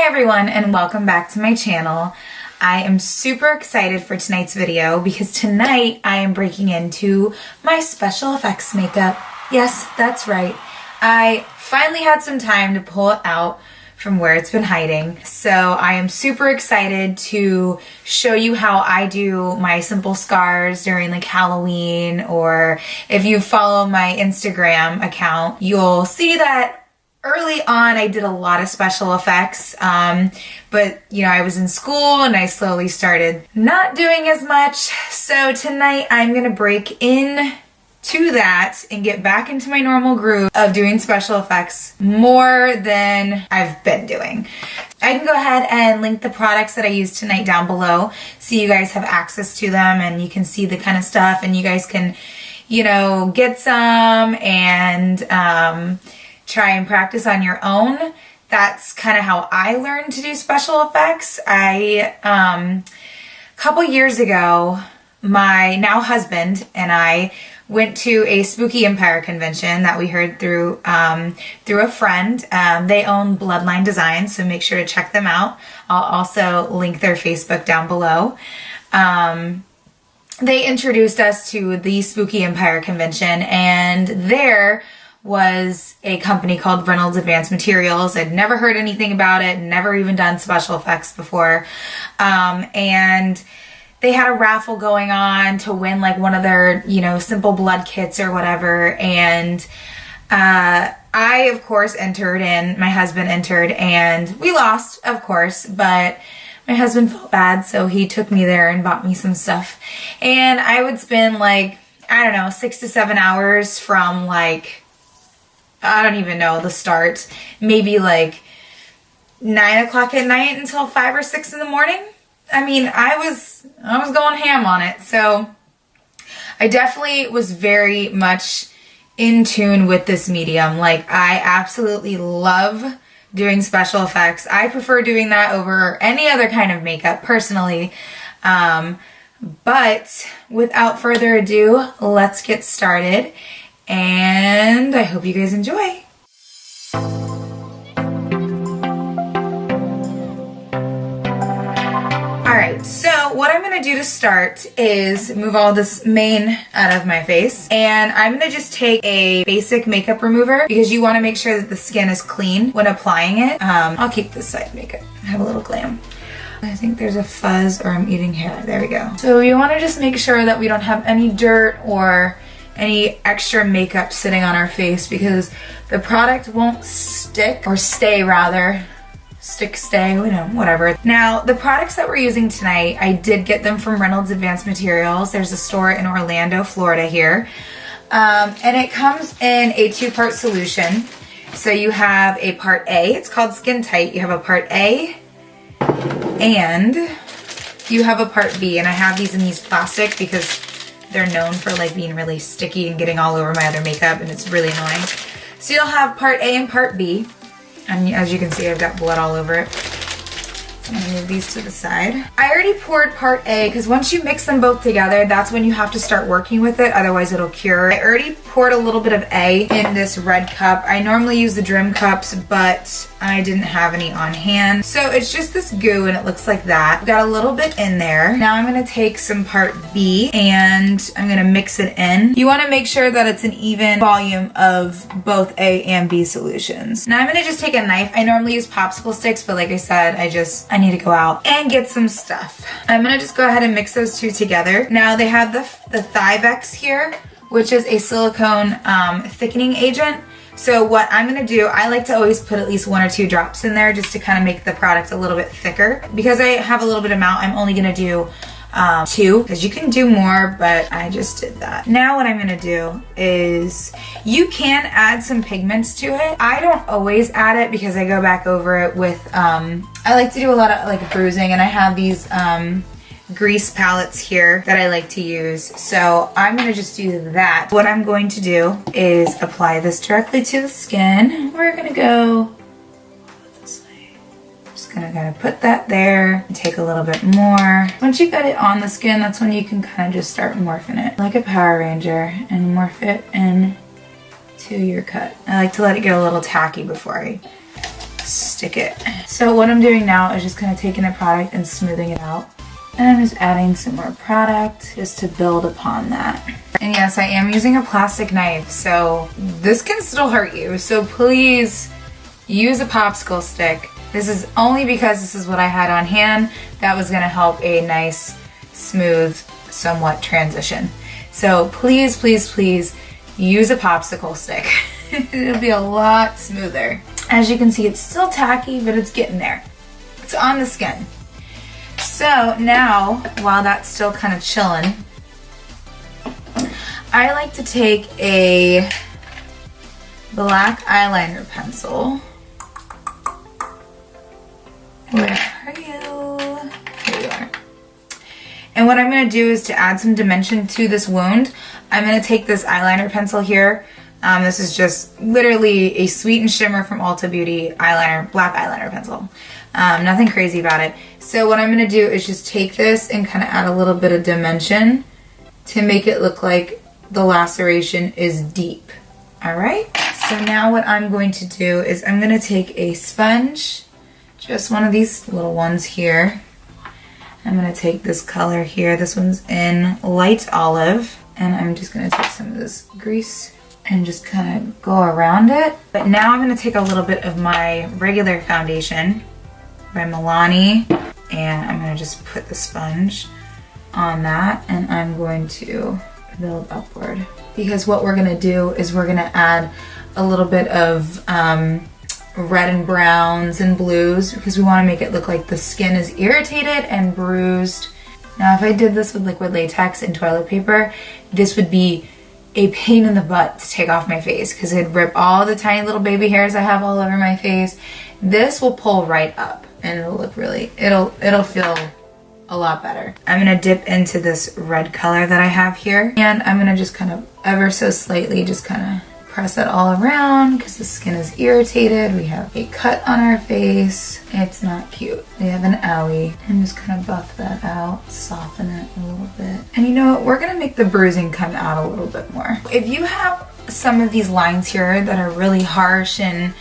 Hi everyone and welcome back to my channel. I am super excited for tonight's video because tonight I am breaking into my special effects makeup. Yes, that's right. I finally had some time to pull it out from where it's been hiding. So I am super excited to show you how I do my simple scars during like Halloween, or if you follow my Instagram account, you'll see that early on, I did a lot of special effects, but you know, I was in school and I slowly started not doing as much. So tonight I'm gonna break in to that and get back into my normal groove of doing special effects more than I've been doing. I can go ahead and link the products that I use tonight down below so you guys have access to them and you can see the kind of stuff, and you guys can, you know, get some and try and practice on your own. That's kind of how I learned to do special effects. A couple years ago, my now husband and I went to a Spooky Empire convention that we heard through a friend. They own Bloodline Designs, so make sure to check them out. I'll also link their Facebook down below. They introduced us to the Spooky Empire convention, and there was a company called Reynolds Advanced Materials. I'd never heard anything about it, never even done special effects before. And they had a raffle going on to win like one of their, you know, simple blood kits or whatever. And I, of course, entered, and my husband entered, and we lost, of course, but my husband felt bad, so he took me there and bought me some stuff. And I would spend like, I don't know, 6 to 7 hours from like, I don't even know the start, maybe like 9 o'clock at night until 5 or 6 in the morning. I mean, I was going ham on it. So I definitely was very much in tune with this medium. Like, I absolutely love doing special effects. I prefer doing that over any other kind of makeup personally. But without further ado, let's get started. And I hope you guys enjoy. Alright, so what I'm going to do to start is move all this mane out of my face. And I'm going to just take a basic makeup remover because you want to make sure that the skin is clean when applying it. I'll keep this side makeup. Have a little glam. I think there's a fuzz, or I'm eating hair. There we go. So you want to just make sure that we don't have any dirt or any extra makeup sitting on our face, because the product won't stick, or stay rather. Stay, you know, whatever. Now, the products that we're using tonight, I did get them from Reynolds Advanced Materials. There's a store in Orlando, Florida here. And it comes in a 2-part solution. So you have a part A, it's called Skintite. You have a part A, and you have a part B. And I have these in these plastic because they're known for like being really sticky and getting all over my other makeup, and it's really annoying. So you'll have part A and part B. And as you can see, I've got blood all over it. I'm gonna move these to the side. I already poured part A because once you mix them both together, that's when you have to start working with it, otherwise it'll cure. I already poured a little bit of A in this red cup. I normally use the Drim cups, but I didn't have any on hand. So it's just this goo and it looks like that. I've got a little bit in there. Now I'm gonna take some part B and I'm gonna mix it in. You wanna make sure that it's an even volume of both A and B solutions. Now I'm gonna just take a knife. I normally use popsicle sticks, but like I said, I need to go out and get some stuff. I'm gonna just go ahead and mix those two together. Now they have the Thi-Vex here, which is a silicone thickening agent. So what I'm gonna do, I like to always put at least 1 or 2 drops in there just to kind of make the product a little bit thicker. Because I have a little bit of amount, I'm only gonna do 2, because you can do more, but I just did that. Now what I'm gonna do is, you can add some pigments to it. I don't always add it because I go back over it with, I like to do a lot of like bruising, and I have these grease palettes here that I like to use. So I'm gonna just do that. What I'm going to do is apply this directly to the skin. We're gonna go this way. Just gonna kind of put that there and take a little bit more. Once you got it on the skin, that's when you can kind of just start morphing it like a Power Ranger and morph it in to your cut. I like to let it get a little tacky before I stick it. So what I'm doing now is just kind of taking the product and smoothing it out. And I'm just adding some more product just to build upon that. And yes, I am using a plastic knife, so this can still hurt you. So please use a popsicle stick. This is only because this is what I had on hand. That was gonna help a nice, smooth, somewhat transition. So please, please, please use a popsicle stick. It'll be a lot smoother. As you can see, it's still tacky, but it's getting there. It's on the skin. So now, while that's still kind of chilling, I like to take a black eyeliner pencil. Where are you? Here you are. And what I'm going to do is to add some dimension to this wound, I'm going to take this eyeliner pencil here. This is just literally a Sweet and Shimmer from Ulta Beauty eyeliner, black eyeliner pencil. Nothing crazy about it. So what I'm going to do is just take this and kind of add a little bit of dimension to make it look like the laceration is deep. Alright? So now what I'm going to do is I'm going to take a sponge, just one of these little ones here. I'm going to take this color here. This one's in light olive. And I'm just going to take some of this grease and just kind of go around it. But now I'm going to take a little bit of my regular foundation by Milani, and I'm going to just put the sponge on that, and I'm going to build upward. Because what we're going to do is we're going to add a little bit of red and browns and blues, because we want to make it look like the skin is irritated and bruised. Now if I did this with liquid latex and toilet paper, this would be a pain in the butt to take off my face, because it'd rip all the tiny little baby hairs I have all over my face. This will pull right up and it'll look really, it'll feel a lot better. I'm gonna dip into this red color that I have here, and I'm gonna just kind of ever so slightly just kind of press it all around, because the skin is irritated. We have a cut on our face. It's not cute. We have an owie. I'm just kind of buff that out, soften it a little bit. And you know what? We're gonna make the bruising come out a little bit more. If you have some of these lines here that are really harsh, and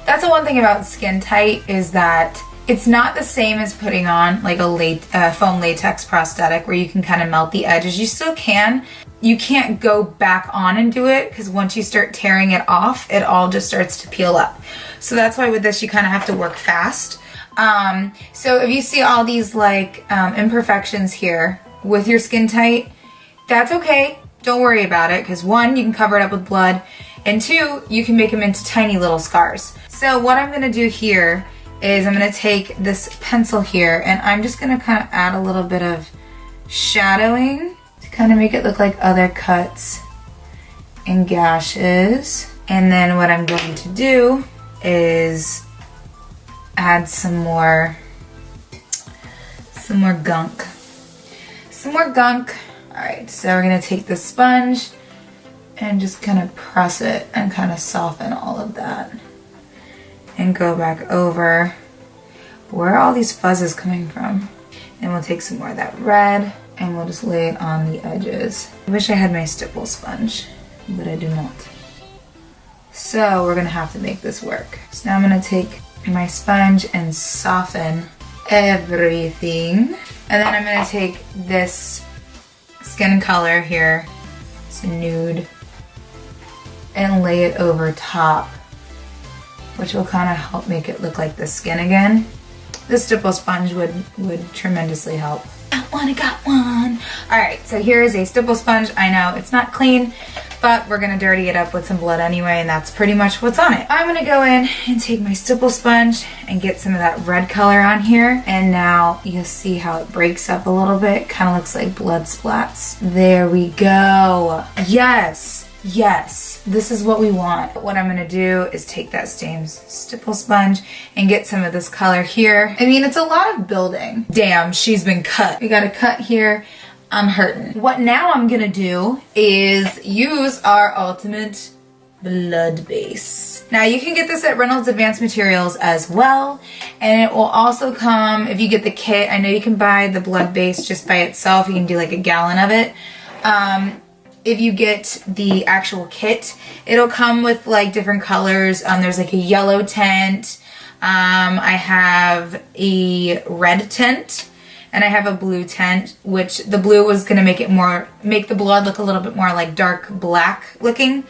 that's the one thing about Skintite is that it's not the same as putting on like a foam latex prosthetic where you can kind of melt the edges. You still can. You can't go back on and do it, because once you start tearing it off, it all just starts to peel up. So that's why with this, you kind of have to work fast. So if you see all these like imperfections here with your Skintite, that's okay. Don't worry about it, because one, you can cover it up with blood, and two, you can make them into tiny little scars. So what I'm gonna do here is I'm gonna take this pencil here, and I'm just gonna kind of add a little bit of shadowing to kind of make it look like other cuts and gashes. And then what I'm going to do is add some more gunk. All right, so we're gonna take the sponge and just kind of press it and kind of soften all of that. And go back over. Where are all these fuzzes coming from? And we'll take some more of that red and we'll just lay it on the edges. I wish I had my stipple sponge, but I do not. So we're gonna have to make this work. So now I'm gonna take my sponge and soften everything. And then I'm gonna take this skin color here, it's a nude, and lay it over top, which will kind of help make it look like the skin again. This stipple sponge would tremendously help. Got one, I got one. All right, so here is a stipple sponge. I know it's not clean, but we're gonna dirty it up with some blood anyway, and that's pretty much what's on it. I'm gonna go in and take my stipple sponge and get some of that red color on here, and now you'll see how it breaks up a little bit. Kind of looks like blood splats. There we go. Yes. Yes, this is what we want. What I'm gonna do is take that same stipple sponge and get some of this color here. I mean, it's a lot of building. Damn, she's been cut. We got a cut here. I'm hurting. What now I'm gonna do is use our ultimate blood base. Now you can get this at Reynolds Advanced Materials as well, and it will also come, if you get the kit, I know you can buy the blood base just by itself. You can do like a gallon of it. If you get the actual kit, it'll come with like different colors. There's like a yellow tint, I have a red tint and I have a blue tint, which the blue was gonna make the blood look a little bit more like dark black looking.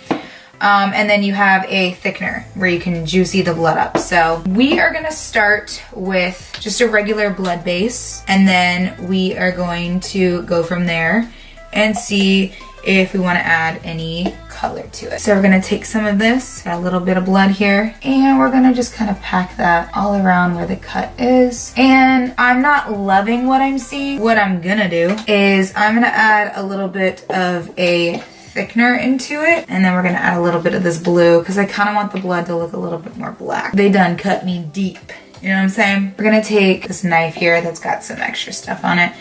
And then you have a thickener where you can juicy the blood up. So we are gonna start with just a regular blood base, and then we are going to go from there and see if we wanna add any color to it. So we're gonna take some of this, got a little bit of blood here, and we're gonna just kind of pack that all around where the cut is. And I'm not loving what I'm seeing. What I'm gonna do is I'm gonna add a little bit of a thickener into it, and then we're gonna add a little bit of this blue because I kind of want the blood to look a little bit more black. They done cut me deep, you know what I'm saying? We're gonna take this knife here that's got some extra stuff on it,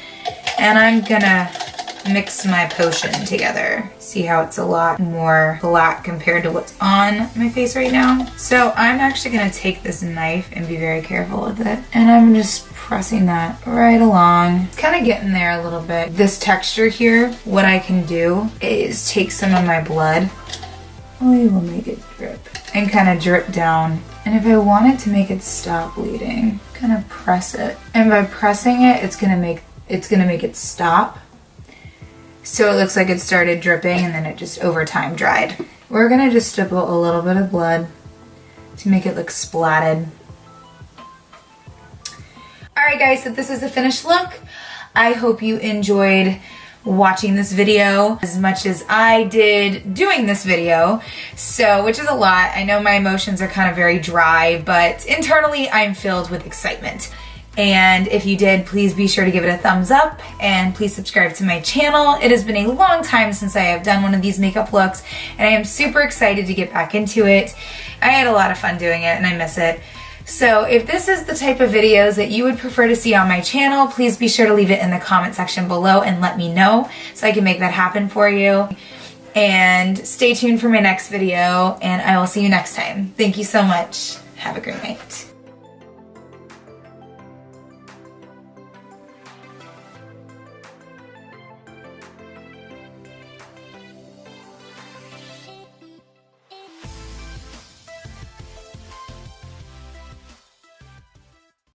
and I'm gonna mix my potion together. See how it's a lot more black compared to what's on my face right now? So I'm actually gonna take this knife and be very careful with it, and I'm just pressing that right along. It's kind of getting there a little bit. This texture here, what I can do is take some of my blood, we will make it drip, and kind of drip down. And if I wanted to make it stop bleeding, kind of press it. And by pressing it, it's gonna make it stop. So it looks like it started dripping and then it just over time dried. We're gonna just stipple a little bit of blood to make it look splatted. Alright guys, so this is the finished look. I hope you enjoyed watching this video as much as I did doing this video, so which is a lot. I know my emotions are kind of very dry, but internally I'm filled with excitement. And if you did, please be sure to give it a thumbs up and please subscribe to my channel. It has been a long time since I have done one of these makeup looks and I am super excited to get back into it. I had a lot of fun doing it and I miss it. So if this is the type of videos that you would prefer to see on my channel, please be sure to leave it in the comment section below and let me know so I can make that happen for you. And stay tuned for my next video and I will see you next time. Thank you so much. Have a great night.